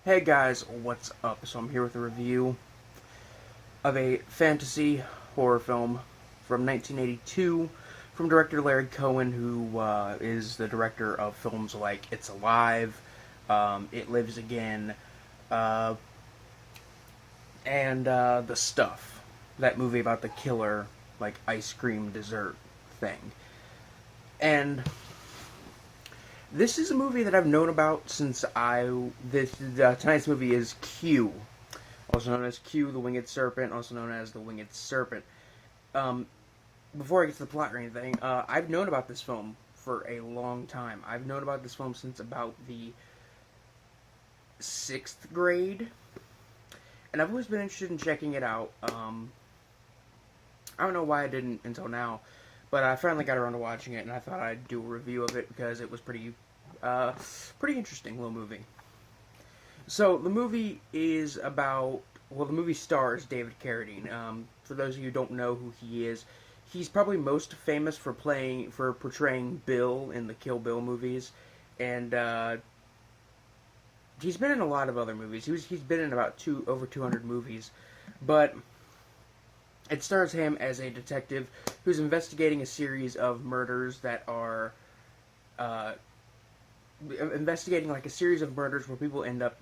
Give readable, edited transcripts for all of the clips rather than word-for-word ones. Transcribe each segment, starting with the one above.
Hey guys, what's up? So I'm here with a review of a fantasy horror film from 1982 from director Larry Cohen, who is the director of films like It's Alive, It Lives Again, uh, and The Stuff, that movie about the killer, like, ice cream dessert thing. And this is a movie that I've known about since tonight's movie is Q, also known as Q, the Winged Serpent, also known as the Winged Serpent. Um, Before I get to the plot or anything, I've known about this film for a long time. I've known about this film since about the sixth grade, and I've always been interested in checking it out. I don't know why I didn't until now, but I finally got around to watching it, and I thought I'd do a review of it because it was pretty interesting little movie. So the movie is about, well, the movie stars David Carradine. For those of you who don't know who he is, he's probably most famous for portraying Bill in the Kill Bill movies, and he's been in a lot of other movies. He's been in about over 200 movies, but it stars him as a detective who's investigating a series of murders that are uh, investigating like a series of murders where people end up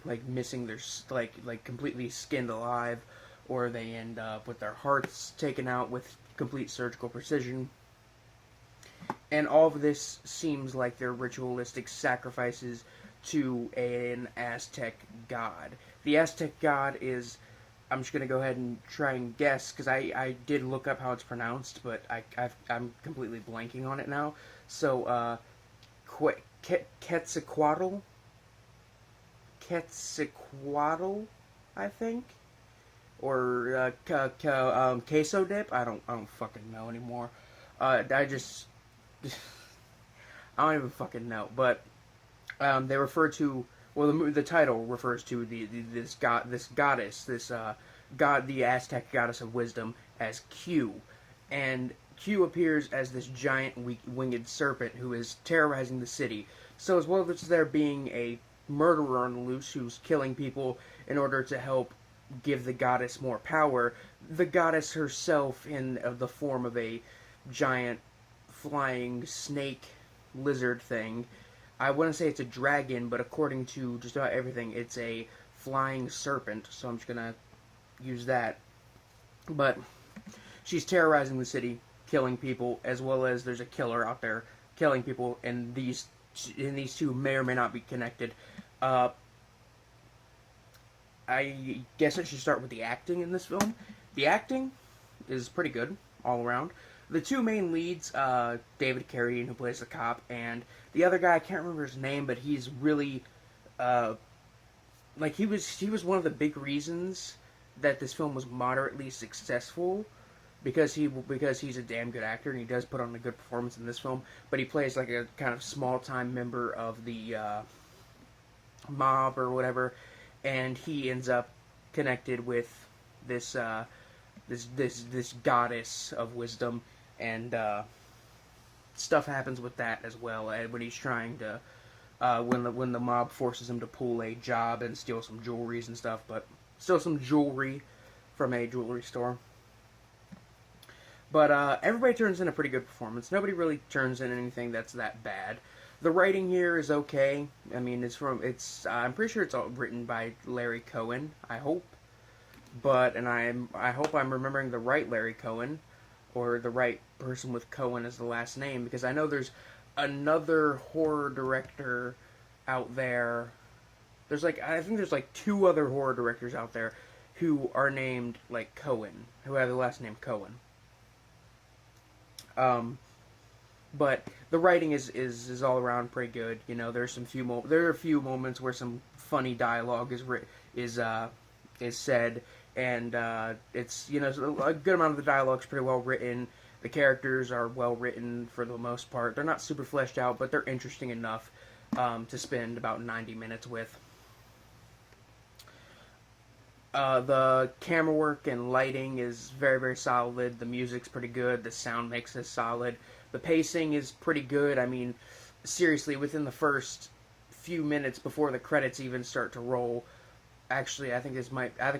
like missing their like completely skinned alive, or they end up with their hearts taken out with complete surgical precision. And all of this seems like they're ritualistic sacrifices to an Aztec god. The Aztec god is, I'm just gonna go ahead and try and guess because I did look up how it's pronounced, but I'm completely blanking on it now. So Quetzalcoatl, Quetzalcoatl, I think, or queso dip. I don't fucking know anymore. I just I don't even fucking know. But they refer to, well, the title refers to this goddess, the Aztec goddess of wisdom, as Q, and Q appears as this giant winged serpent who is terrorizing the city. So as well as there being a murderer on the loose who's killing people in order to help give the goddess more power, the goddess herself, in the form of a giant flying snake lizard thing. I wouldn't say it's a dragon, but according to just about everything, it's a flying serpent. So I'm just gonna use that. But she's terrorizing the city, killing people, as well as there's a killer out there killing people, and these two may or may not be connected. Uh, I guess I should start with the acting in this film. The acting is pretty good all around. The two main leads, David Carradine, who plays the cop, and the other guy, I can't remember his name, but he's really, uh, like he was one of the big reasons that this film was moderately successful, because he's a damn good actor and he does put on a good performance in this film. But he plays like a kind of small time member of the mob or whatever, and he ends up connected with this this goddess of wisdom, and stuff happens with that as well. And when he's trying to when the mob forces him to pull a job and steal some jewelries and stuff, but steal some jewelry from a jewelry store. But everybody turns in a pretty good performance. Nobody really turns in anything that's that bad. The writing here is okay. I mean, I'm pretty sure it's all written by Larry Cohen. I hope, I hope I'm remembering the right Larry Cohen, or the right person with Cohen as the last name, because I know there's another horror director out there. I think there's like two other horror directors out there who are named like Cohen, who have the last name Cohen. Um, but the writing is all around pretty good. You know, there are a few moments where some funny dialogue is said, and it's, you know, a good amount of the dialogue is pretty well written. The characters are well written for the most part. They're not super fleshed out, but they're interesting enough to spend about 90 minutes with. The camera work and lighting is very, very solid. The music's pretty good. The sound mix is solid. The pacing is pretty good. I mean, seriously, within the first few minutes before the credits even start to roll. Actually, I think this might. I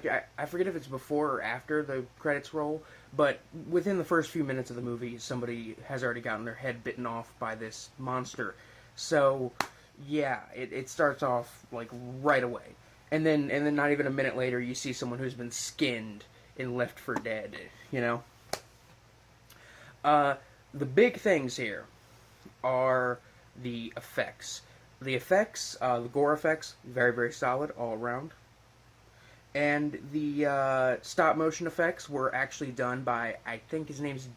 forget if it's before or after the credits roll, but within the first few minutes of the movie, somebody has already gotten their head bitten off by this monster. So, yeah, it starts off like right away, and then not even a minute later, you see someone who's been skinned and left for dead. You know. Uh, the big things here are the effects. The gore effects, very very solid all around. And the stop motion effects were actually done by, I think his name's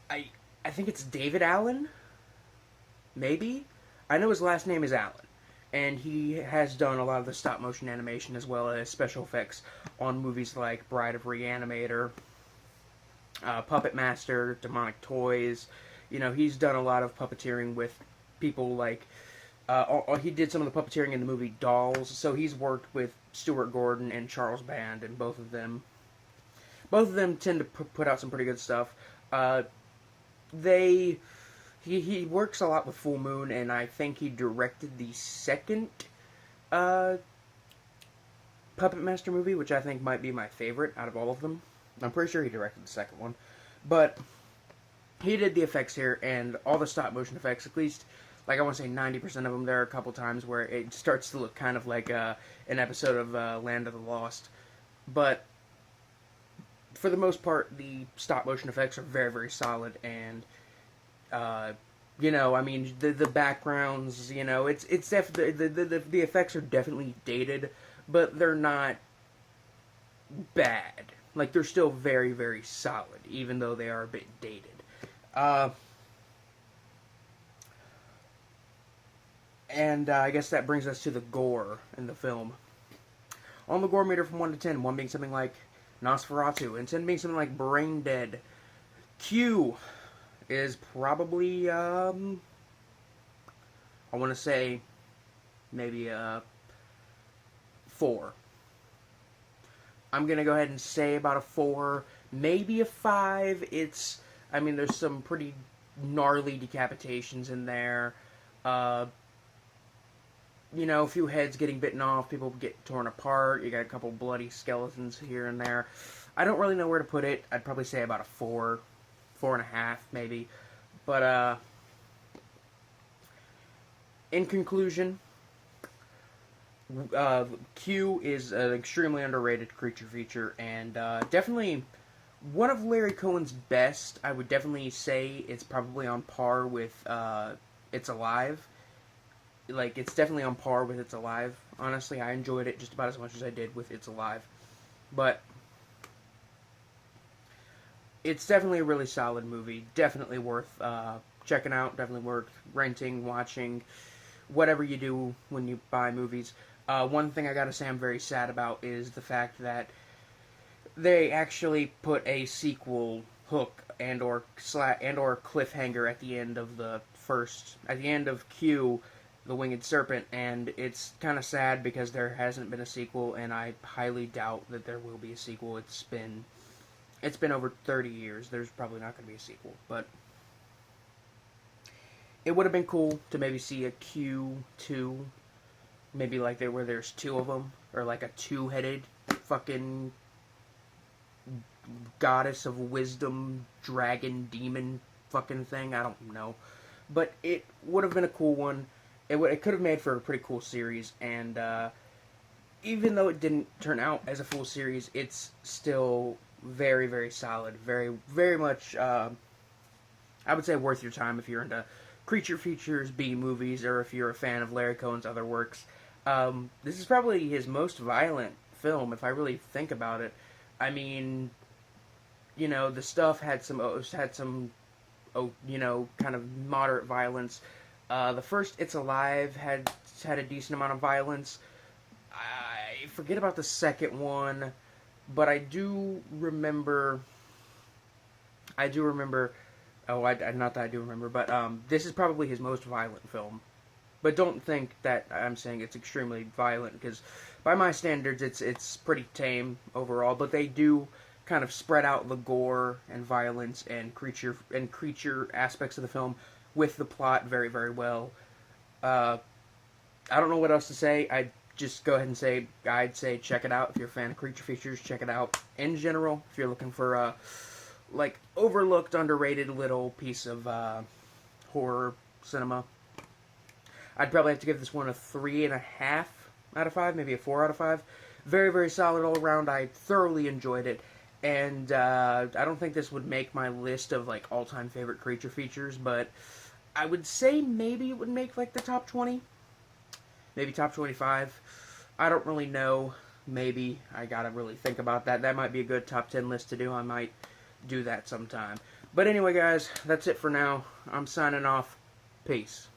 I think it's David Allen, maybe. I know his last name is Allen, and he has done a lot of the stop motion animation as well as special effects on movies like Bride of Reanimator, Puppet Master, Demonic Toys. You know, he's done a lot of puppeteering with people like he did some of the puppeteering in the movie Dolls, so he's worked with Stuart Gordon and Charles Band, and both of them tend to put out some pretty good stuff. They he works a lot with Full Moon, and I think he directed the second Puppet Master movie, which I think might be my favorite out of all of them. I'm pretty sure he directed the second one, but he did the effects here, and all the stop motion effects, at least, like I want to say 90% of them. There are a couple times where it starts to look kind of like an episode of Land of the Lost. But for the most part, the stop motion effects are very, very solid. And, you know, I mean, the backgrounds, you know, it's definitely, the effects are definitely dated, but they're not bad. Like, they're still very, very solid, even though they are a bit dated. And I guess that brings us to the gore in the film. On the gore meter from 1 to 10, 1 being something like Nosferatu, and 10 being something like Brain Dead, Q is probably, I want to say, maybe a 4. I'm going to go ahead and say about a 4, maybe a 5. I mean, there's some pretty gnarly decapitations in there. You know, a few heads getting bitten off, people get torn apart, you got a couple bloody skeletons here and there. I don't really know where to put it. I'd probably say about a 4, 4.5 maybe. But, in conclusion, Q is an extremely underrated creature feature, and definitely one of Larry Cohen's best. I would definitely say it's probably on par with It's Alive. Like, it's definitely on par with It's Alive. Honestly, I enjoyed it just about as much as I did with It's Alive. But it's definitely a really solid movie. Definitely worth checking out. Definitely worth renting, watching, whatever you do when you buy movies. One thing I gotta say I'm very sad about is the fact that they actually put a sequel hook and or cliffhanger at the end of Q, the Winged Serpent, and it's kind of sad because there hasn't been a sequel, and I highly doubt that there will be a sequel. It's been over 30 years. There's probably not going to be a sequel, but it would have been cool to maybe see a Q2, maybe like where there's 2 of them, or like a 2-headed fucking goddess of wisdom, dragon, demon fucking thing. I don't know, but it would have been a cool one. It could have made for a pretty cool series, and even though it didn't turn out as a full series, it's still very, very solid. Very, very much, I would say worth your time if you're into creature features, B movies, or if you're a fan of Larry Cohen's other works. This is probably his most violent film, if I really think about it. I mean, you know, the stuff had some, you know, kind of moderate violence. The first It's Alive had a decent amount of violence. I forget about the second one, but I do remember. Oh, not that I do remember, but this is probably his most violent film. But don't think that I'm saying it's extremely violent, because by my standards, it's pretty tame overall. But they do kind of spread out the gore and violence and creature aspects of the film with the plot very, very well. I don't know what else to say. I'd just go ahead and say I'd say check it out if you're a fan of creature features. Check it out in general if you're looking for a like overlooked, underrated little piece of horror cinema. I'd probably have to give this one a 3.5 out of 5, maybe a 4 out of 5. Very, very solid all around. I thoroughly enjoyed it. And I don't think this would make my list of like all-time favorite creature features, but I would say maybe it would make like the top 20, maybe top 25. I don't really know. Maybe I gotta really think about that. That might be a good top 10 list to do. I might do that sometime. But anyway, guys, that's it for now. I'm signing off. Peace.